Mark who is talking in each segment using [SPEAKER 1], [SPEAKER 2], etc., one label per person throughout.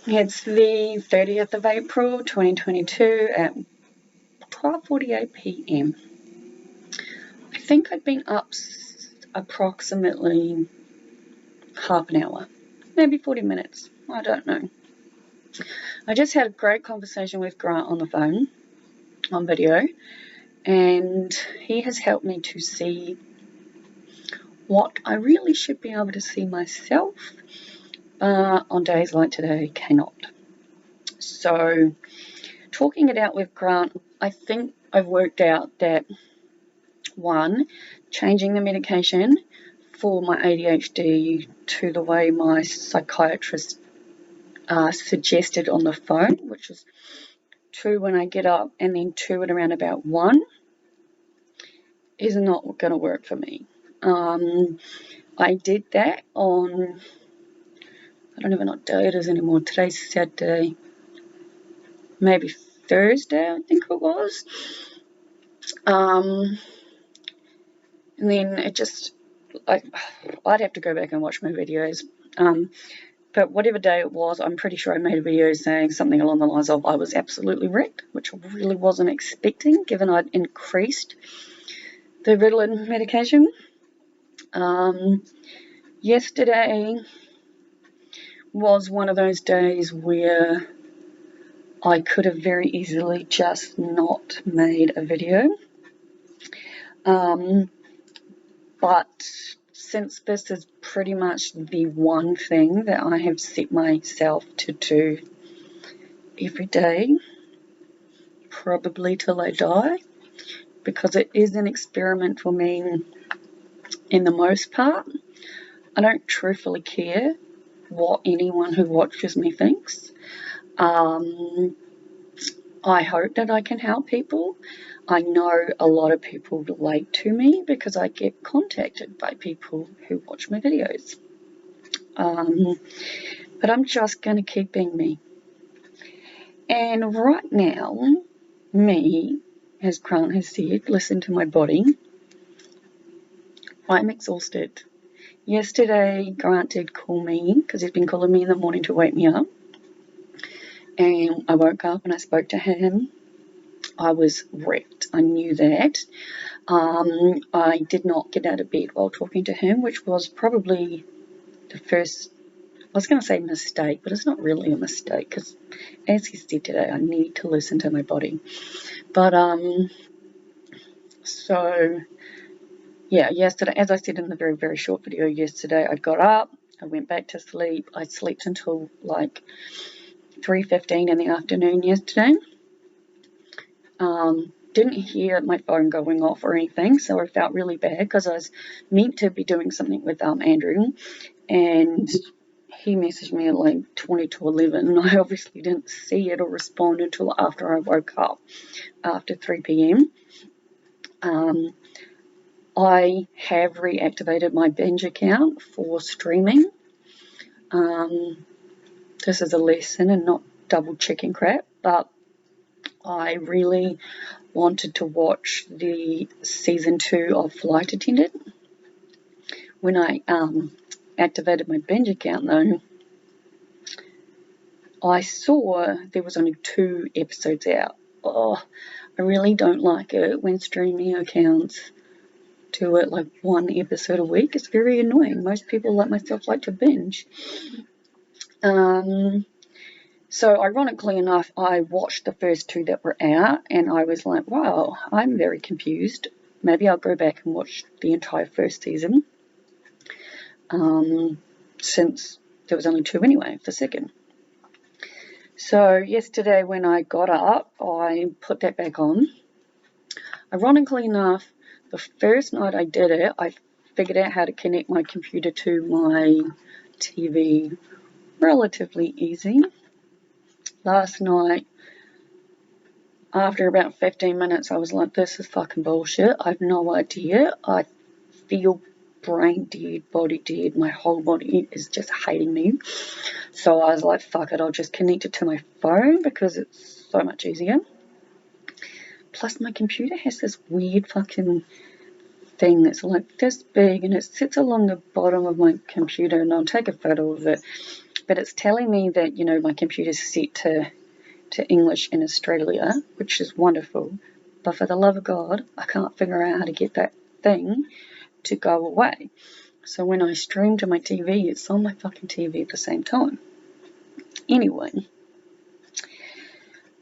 [SPEAKER 1] It's the 30th of April 2022 at 12:48 p.m. I think I've been up approximately half an hour, maybe 40 minutes. I don't know. I just had a great conversation with Grant on the phone, on video, and he has helped me to see what I really should be able to see myself, but on days like today, cannot. So, talking it out with Grant, I think I've worked out that, one, changing the medication for my ADHD to the way my psychiatrist suggested on the phone, which is 2 when I get up and then 2 at around about 1, is not going to work for me. I did that on, I don't even know what day it is anymore. Today's Saturday, maybe Thursday, I think it was. And then it just, I'd have to go back and watch my videos. But whatever day it was, I'm pretty sure I made a video saying something along the lines of I was absolutely wrecked, which I really wasn't expecting given I'd increased the Ritalin medication. Yesterday was one of those days where I could have very easily just not made a video. But since this is pretty much the one thing that I have set myself to do every day, probably till I die, because it is an experiment for me in the most part, I don't truthfully care what anyone who watches me thinks. I hope that I can help people. I know a lot of people relate to me because I get contacted by people who watch my videos. But I'm just going to keep being me. And right now, me, as Grant has said, listen to my body. I'm exhausted. Yesterday, Grant did call me because he's been calling me in the morning to wake me up. And I woke up and I spoke to him. I was wrecked. I knew that. I did not get out of bed while talking to him, which was probably the first, I was going to say mistake, but it's not really a mistake because, as he said today, I need to listen to my body. But, so, yeah, yesterday, as I said in the very, very short video yesterday, I got up, I went back to sleep. I slept until like 3:15 in the afternoon yesterday. Didn't hear my phone going off or anything, so I felt really bad because I was meant to be doing something with Andrew, and he messaged me at like 20 to 11, and I obviously didn't see it or respond until after I woke up, after 3 p.m. I have reactivated my binge account for streaming. This is a lesson and not double checking crap, but I really wanted to watch the season 2 of Flight Attendant. When I activated my binge account though, I saw there was only 2 episodes out. Oh, I really don't like it when streaming accounts do it like 1 episode a week. It's very annoying. Most people like myself like to binge. So ironically enough, I watched the first 2 that were out and I was like, wow, I'm very confused. Maybe I'll go back and watch the entire first season. Since there was only 2 anyway for second. So yesterday when I got up, I put that back on. Ironically enough, the first night I did it, I figured out how to connect my computer to my TV relatively easy. Last night, after about 15 minutes, I was like, this is fucking bullshit. I have no idea. I feel brain dead, body dead. My whole body is just hating me. So I was like, fuck it, I'll just connect it to my phone because it's so much easier. Plus, my computer has this weird fucking thing that's like this big and it sits along the bottom of my computer, and I'll take a photo of it. but it's telling me that, you know, my computer's set to English in Australia, which is wonderful. But for the love of God, I can't figure out how to get that thing to go away. So when I stream to my TV, it's on my fucking TV at the same time. Anyway,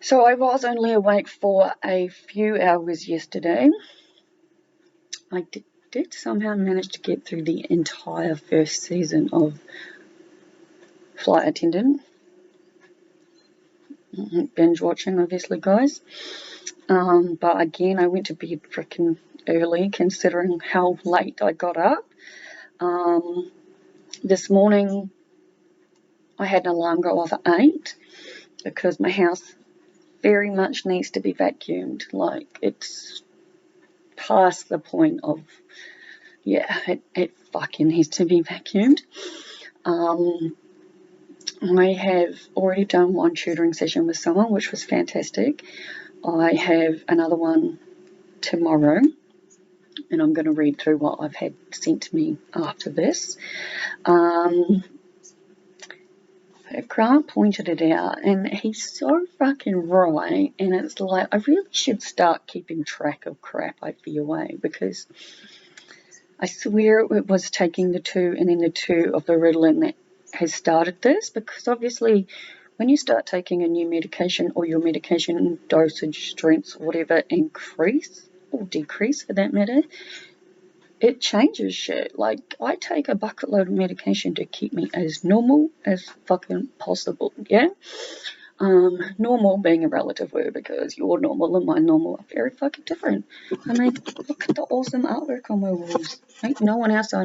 [SPEAKER 1] so I was only awake for a few hours yesterday. I did somehow manage to get through the entire first season of Flight Attendant. Binge watching, obviously, guys. But again, I went to bed freaking early considering how late I got up. This morning I had an alarm go off at 8 because my house very much needs to be vacuumed. Like, it's past the point of, yeah, it fucking needs to be vacuumed. I have already done one tutoring session with someone, which was fantastic. I have another one tomorrow, and I'm going to read through what I've had sent to me after this. Grant pointed it out, and he's so fucking right, and it's like, I really should start keeping track of crap I VOA, because I swear it was taking the 2 and then the 2 of the Ritalin that has started this, because obviously when you start taking a new medication, or your medication dosage, strengths, whatever, increase, or decrease for that matter, it changes shit. Like, I take a bucket load of medication to keep me as normal as fucking possible, yeah? Normal being a relative word, because your normal and my normal are very fucking different. I mean, look at the awesome artwork on my walls. Ain't no one else I